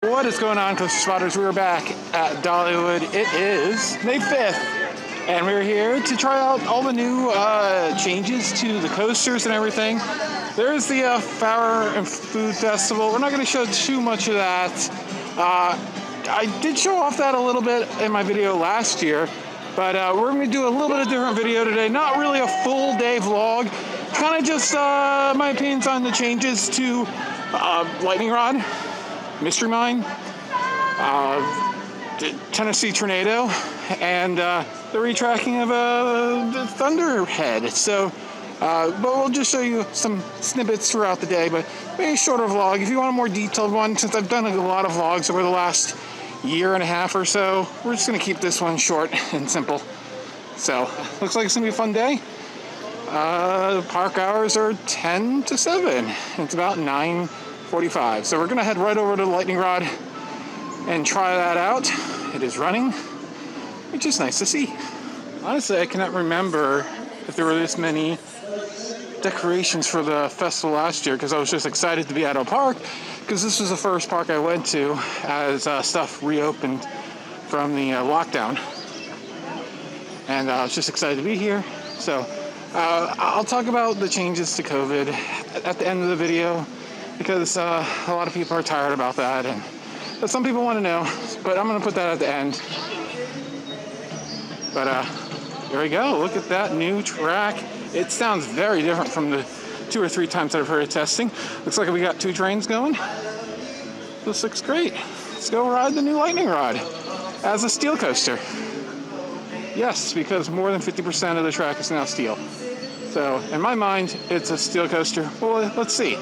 What is going on, Coaster Spotters? We're back at Dollywood. It is May 5th, and we're here to try out all the new changes to the coasters and everything. There's the Flower and Food Festival. We're not going to show too much of that. I did show off that a little bit in my video last year, but we're going to do a little bit of different video today. Not really a full day vlog, kind of just my opinions on the changes to Lightning Rod, Mystery Mine, Tennessee Tornado, and the retracking of the Thunderhead. So, but we'll just show you some snippets throughout the day, but maybe a shorter vlog. If you want a more detailed one, since I've done a lot of vlogs over the last year and a half or so, we're just going to keep this one short and simple. So, looks like it's going to be a fun day. Park hours are 10 to 7. It's about 9:45. So we're going to head right over to the Lightning Rod and try that out. It is running, which is nice to see. Honestly, I cannot remember if there were this many decorations for the festival last year, because I was just excited to be at a park, because this was the first park I went to as stuff reopened from the lockdown. And I was just excited to be here. So I'll talk about the changes to COVID at the end of the video, because a lot of people are tired about that, and some people want to know, but I'm going to put that at the end. But there we go. Look at that new track. It sounds very different from the 2 or 3 times that I've heard it testing. Looks like we got 2 trains going. This looks great. Let's go ride the new Lightning Rod as a steel coaster. Yes, because more than 50% of the track is now steel. So in my mind, it's a steel coaster. Well, let's see.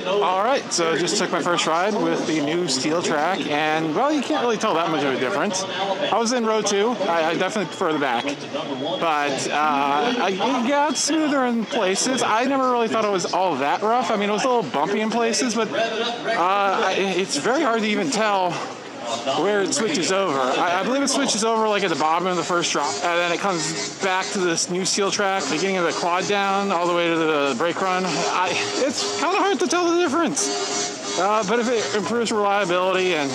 All right, so I just took my first ride with the new steel track, and well, you can't really tell that much of a difference. I was in row 2. I definitely prefer the back, but yeah, it's smoother in places. I never really thought it was all that rough. I mean, it was a little bumpy in places, but it's very hard to even tell where it switches over. I believe it switches over like at the bottom of the first drop, and then it comes back to this new steel track, beginning of the quad down, all the way to the brake run. It's kind of hard to tell the difference. But if it improves reliability and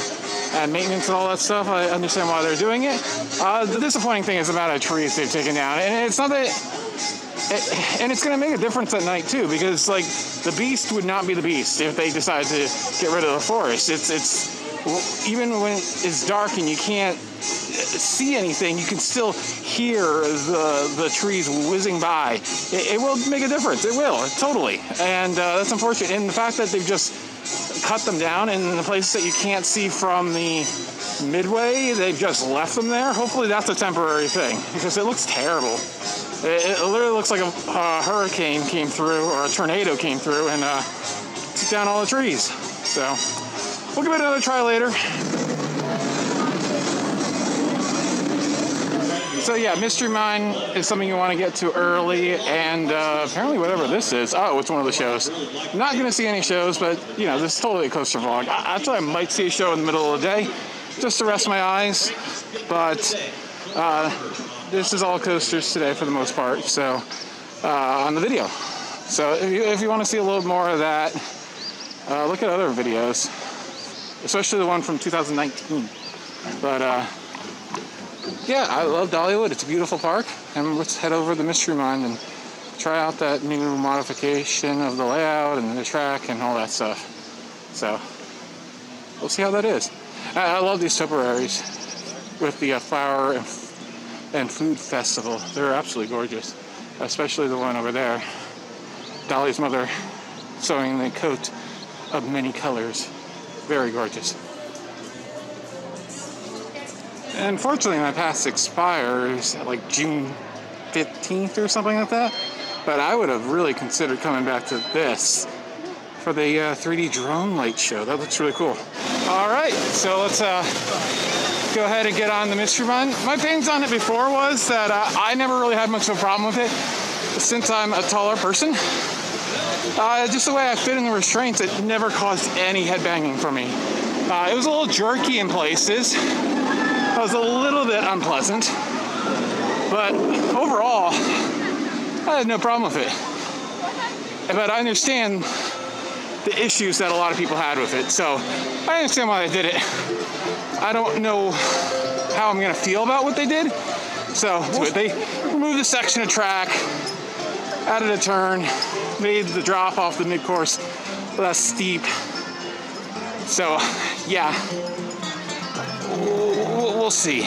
maintenance and all that stuff, I understand why they're doing it. The disappointing thing is the amount of trees they've taken down, and it's not that. And it's going to make a difference at night too, because like the Beast would not be the Beast if they decide to get rid of the forest. It's even when it's dark and you can't see anything, you can still hear the trees whizzing by. It will make a difference. It will, totally. And that's unfortunate. And the fact that they've just cut them down in the places that you can't see from the midway, they've just left them there. Hopefully that's a temporary thing, because it looks terrible. It literally looks like a hurricane came through, or a tornado came through, and took down all the trees. So we'll give it another try later. So yeah, Mystery Mine is something you want to get to early, and apparently whatever this is, it's one of the shows. I'm not going to see any shows, but you know, this is totally a coaster vlog. I thought I might see a show in the middle of the day, just to rest my eyes, but this is all coasters today for the most part, so on the video. So if you want to see a little more of that, look at other videos, especially the one from 2019. But yeah, I love Dollywood. It's a beautiful park, and let's head over to the Mystery Mine and try out that new modification of the layout and the track and all that stuff. So we'll see how that is. I love these temporaries with the Flower and Food Festival. They're absolutely gorgeous, especially the one over there. Dolly's mother sewing the coat of many colors. Very gorgeous. And unfortunately, my pass expires at like June 15th or something like that. But I would have really considered coming back to this for the 3D drone light show. That looks really cool. All right, so let's go ahead and get on the Mystery Mine. My opinions on it before was that I never really had much of a problem with it, since I'm a taller person. Just the way I fit in the restraints, it never caused any headbanging for me. It was a little jerky in places. It was a little bit unpleasant. But overall, I had no problem with it. But I understand the issues that a lot of people had with it. So I understand why they did it. I don't know how I'm gonna feel about what they did. So they removed a section of track, added a turn, made the drop off the mid-course less steep. So yeah, we'll see.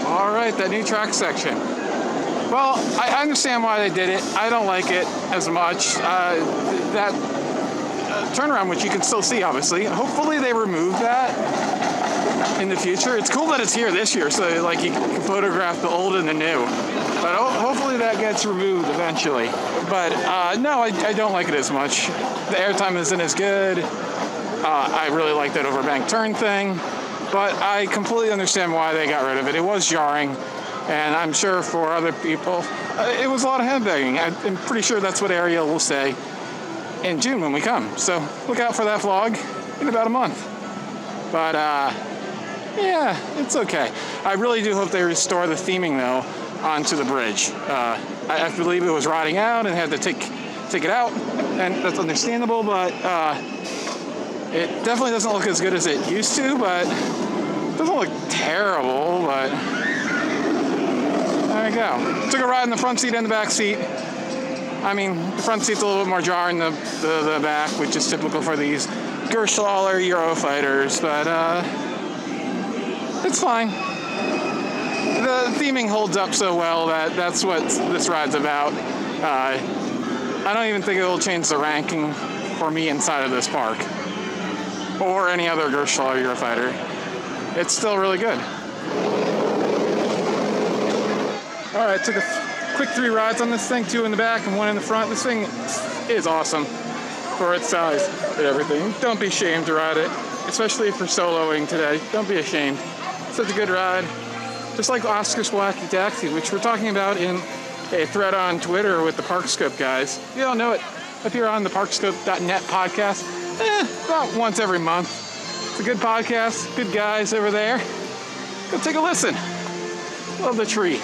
All right, that new track section. Well, I understand why they did it. I don't like it as much. That turnaround, which you can still see, obviously. Hopefully they remove that in the future. It's cool that it's here this year, so like you can photograph the old and the new. But hopefully that gets removed eventually. But no, I don't like it as much. The airtime isn't as good. I really like that overbank turn thing. But I completely understand why they got rid of it. It was jarring. And I'm sure for other people, it was a lot of handbagging. I'm pretty sure that's what Ariel will say in June when we come. So look out for that vlog in about a month. But yeah, it's okay. I really do hope they restore the theming though onto the bridge. I believe it was rotting out and had to take it out, and that's understandable, but it definitely doesn't look as good as it used to, but it doesn't look terrible, but there you go. Took a ride in the front seat and the back seat. I mean, the front seat's a little bit more jarring than the back, which is typical for these Gershlaw Eurofighters, but it's fine. The theming holds up so well that that's what this ride's about. I don't even think it will change the ranking for me inside of this park or any other Gershlaw Eurofighter. It's still really good. All right, took a quick 3 rides on this thing, 2 in the back and 1 in the front. This thing is awesome for its size and everything. Don't be ashamed to ride it, especially if you're soloing today. Don't be ashamed. Such a good ride. Just like Oscar's Wacky Taxi, which we're talking about in a thread on Twitter with the Parkscope guys. If you don't know it, if you're on the parkscope.net podcast, about once every month. It's a good podcast, good guys over there. Go take a listen. Love the tree.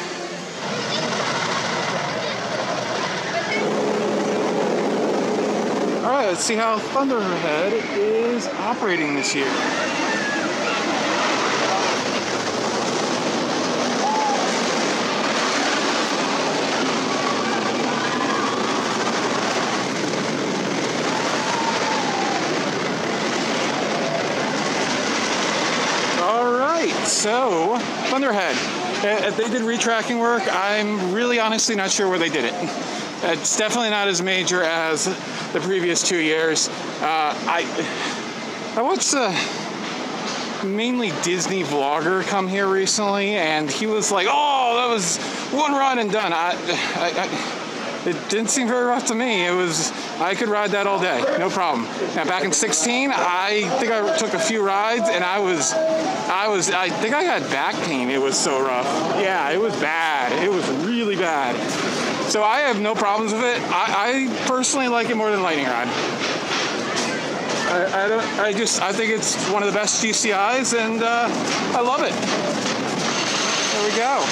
All right, let's see how Thunderhead is operating this year. So, Thunderhead, they did retracking work. I'm really honestly not sure where they did it. It's definitely not as major as the previous 2 years. I watched a mainly Disney vlogger come here recently, and he was like, "Oh, that was one ride and done." It didn't seem very rough to me. I could ride that all day, no problem. Now back in 2016, I think I took a few rides, and I think I had back pain. It was so rough. Yeah, it was bad. It was really bad. So I have no problems with it. I personally like it more than Lightning Rod. I think it's one of the best GCIs, and I love it. There we go.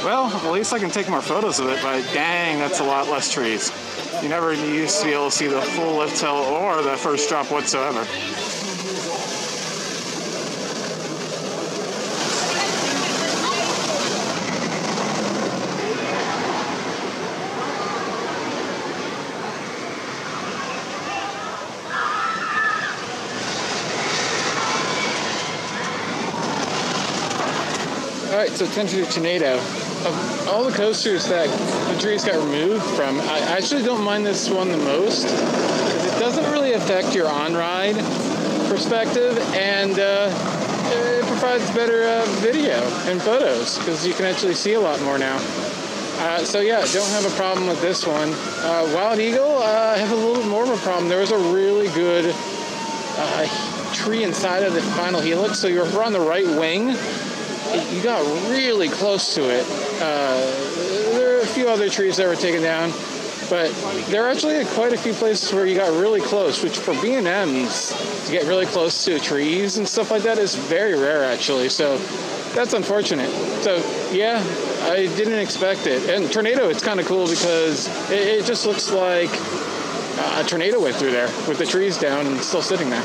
Well, at least I can take more photos of it, but dang, that's a lot less trees. You never used to be able to see the full lift hill or the first drop whatsoever. All right, so attention to Tornado. Of all the coasters that the trees got removed from, I actually don't mind this one the most, because it doesn't really affect your on-ride perspective, and it provides better video and photos, because you can actually see a lot more now. So yeah, don't have a problem with this one. Wild Eagle, I have a little bit more of a problem. There was a really good tree inside of the final helix, so you're on the right wing. You got really close to it. There are a few other trees that were taken down, but there are actually quite a few places where you got really close, which for B&Ms to get really close to trees and stuff like that is very rare actually. So that's unfortunate. So yeah, I didn't expect it. And tornado, it's kind of cool because it just looks like a tornado went through there with the trees down and still sitting there.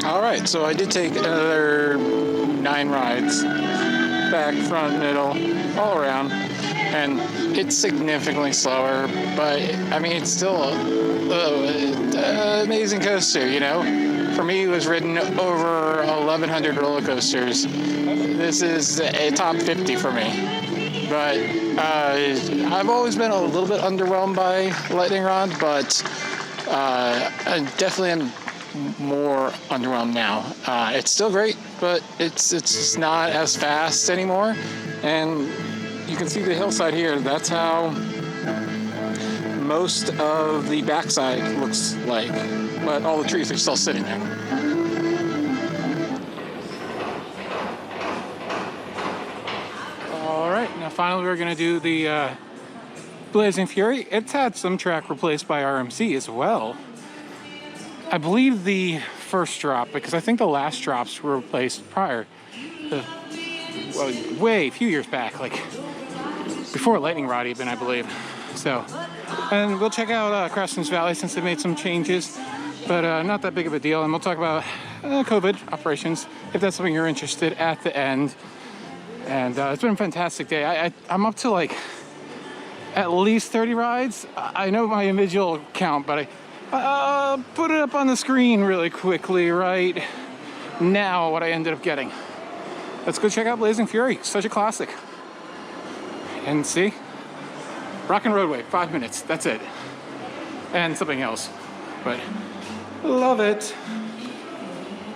Alright, so I did take another 9 rides, back, front, middle, all around, and it's significantly slower, but I mean, it's still an amazing coaster, you know? For me, it was ridden over 1,100 roller coasters. This is a top 50 for me. But I've always been a little bit underwhelmed by Lightning Rod, but I definitely am more underwhelmed now. It's still great, but it's just not as fast anymore. And you can see the hillside here. That's how most of the backside looks like, but all the trees are still sitting there. All right, now finally we're gonna do the Blazing Fury. It's had some track replaced by RMC as well. I believe the first drop, because I think the last drops were replaced prior. Way a few years back, like before Lightning Rod even, I believe. So, and we'll check out Crescent's Valley since they made some changes, but not that big of a deal. And we'll talk about COVID operations, if that's something you're interested at the end. And it's been a fantastic day. I'm up to like at least 30 rides. I know my individual count, but I'll put it up on the screen really quickly right now what I ended up getting. Let's go check out Blazing Fury. Such a classic. And see? Rockin' Roadway, 5 minutes. That's it. And something else. But love it.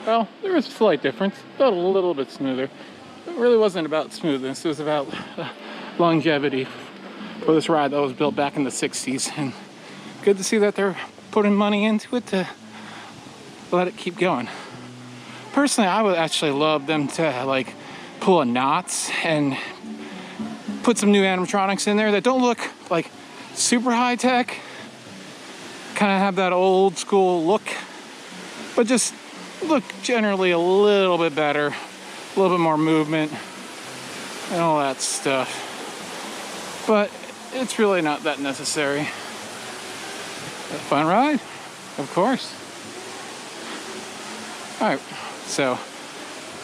Well, there was a slight difference. Felt a little bit smoother. It really wasn't about smoothness. It was about longevity for this ride that was built back in the 60s. And good to see that they're putting money into it to let it keep going. Personally, I would actually love them to like pull a knots and put some new animatronics in there that don't look like super high tech, kind of have that old school look, but just look generally a little bit better, a little bit more movement and all that stuff. But it's really not that necessary. A fun ride, of course. All right, so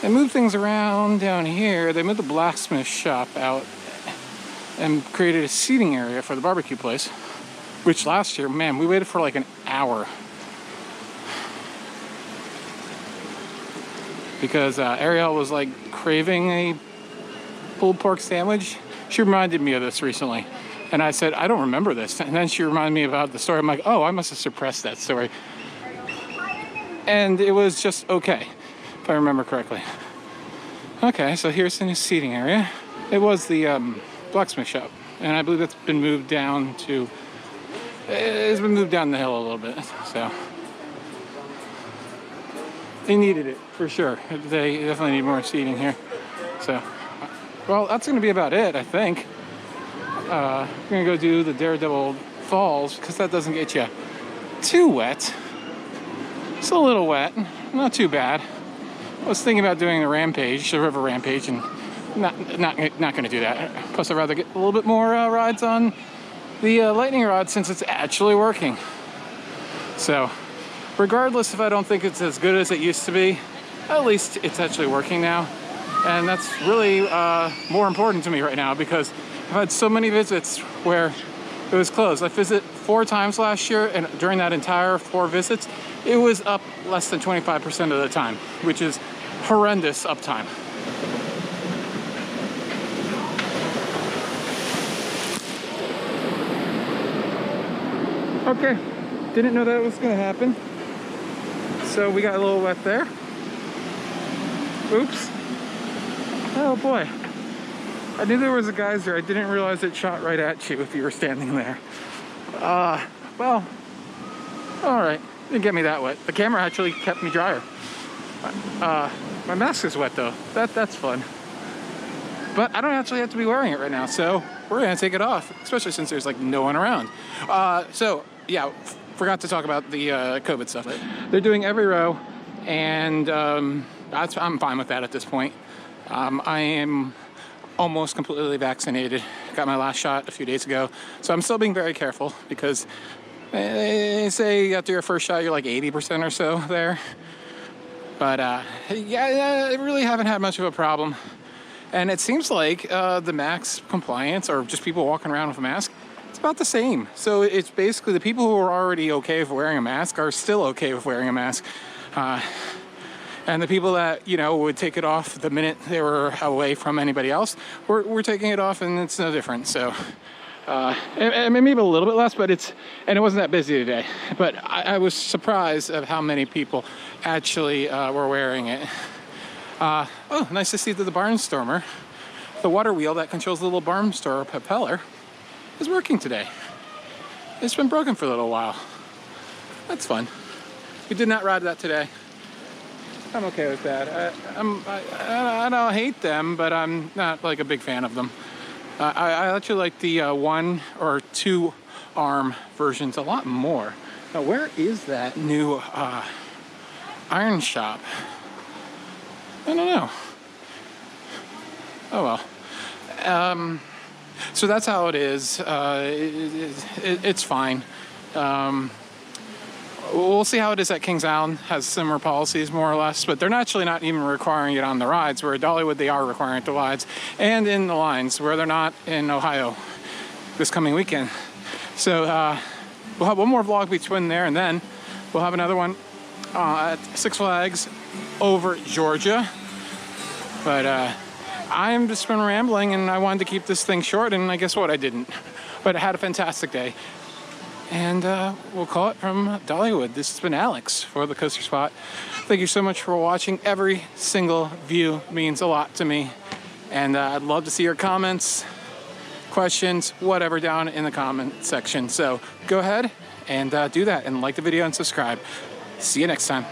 they moved things around down here. They moved the blacksmith shop out and created a seating area for the barbecue place, which last year, man, we waited for like an hour because Ariel was like craving a pulled pork sandwich. She reminded me of this recently, and I said, I don't remember this. And then she reminded me about the story. I'm like, oh, I must have suppressed that story. And it was just okay, if I remember correctly. Okay, so here's the new seating area. It was the blacksmith shop, and I believe it's been moved down to, it's been moved down the hill a little bit, so. They needed it, for sure. They definitely need more seating here. So, well, that's gonna be about it, I think. We're gonna go do the Daredevil Falls, because that doesn't get you too wet. It's a little wet, not too bad. I was thinking about doing the Rampage, the River Rampage, and not going to do that. Plus, I'd rather get a little bit more rides on the Lightning Rod since it's actually working. So, regardless if I don't think it's as good as it used to be, at least it's actually working now. And that's really more important to me right now because I've had so many visits where it was closed. I visited 4 times last year, and during that entire 4 visits, it was up less than 25% of the time, which is horrendous uptime. Okay, didn't know that was gonna happen. So we got a little wet there. Oops. Oh boy. I knew there was a geyser. I didn't realize it shot right at you if you were standing there. Well, all right. Didn't get me that wet. The camera actually kept me drier. My mask is wet though. That's fun. But I don't actually have to be wearing it right now, so we're gonna take it off, especially since there's like no one around. So yeah, forgot to talk about the COVID stuff. They're doing every row, and I'm fine with that at this point. I am almost completely vaccinated. Got my last shot a few days ago, so I'm still being very careful because they say after your first shot you're like 80% or so there. But yeah, I really haven't had much of a problem. And it seems like the max compliance, or just people walking around with a mask, it's about the same. So it's basically the people who are already okay with wearing a mask are still okay with wearing a mask. And the people that, you know, would take it off the minute they were away from anybody else, we're taking it off, and it's no different. So maybe a little bit less, but it wasn't that busy today. But I was surprised at how many people actually were wearing it. Oh, nice to see that the Barnstormer, the water wheel that controls the little Barnstormer propeller, is working today. It's been broken for a little while. That's fun. We did not ride that today. I'm okay with that. I don't hate them, but I'm not like a big fan of them. I actually like the 1 or 2 arm versions a lot more. Now, where is that new iron shop? I don't know. Oh well. So that's how it is. It's fine. We'll see how it is at Kings Island. Has similar policies more or less, but they're actually not even requiring it on the rides, where at Dollywood they are requiring it at the rides and in the lines, where they're not in Ohio this coming weekend. So we'll have one more vlog between there, and then we'll have another one at Six Flags over Georgia. But I've just been rambling, and I wanted to keep this thing short, and I guess what, I didn't. But I had a fantastic day. And we'll call it from Dollywood. This has been Alex for the Coaster Spot. Thank you so much for watching. Every single view means a lot to me. And I'd love to see your comments, questions, whatever down in the comment section. So go ahead and do that, and like the video and subscribe. See you next time.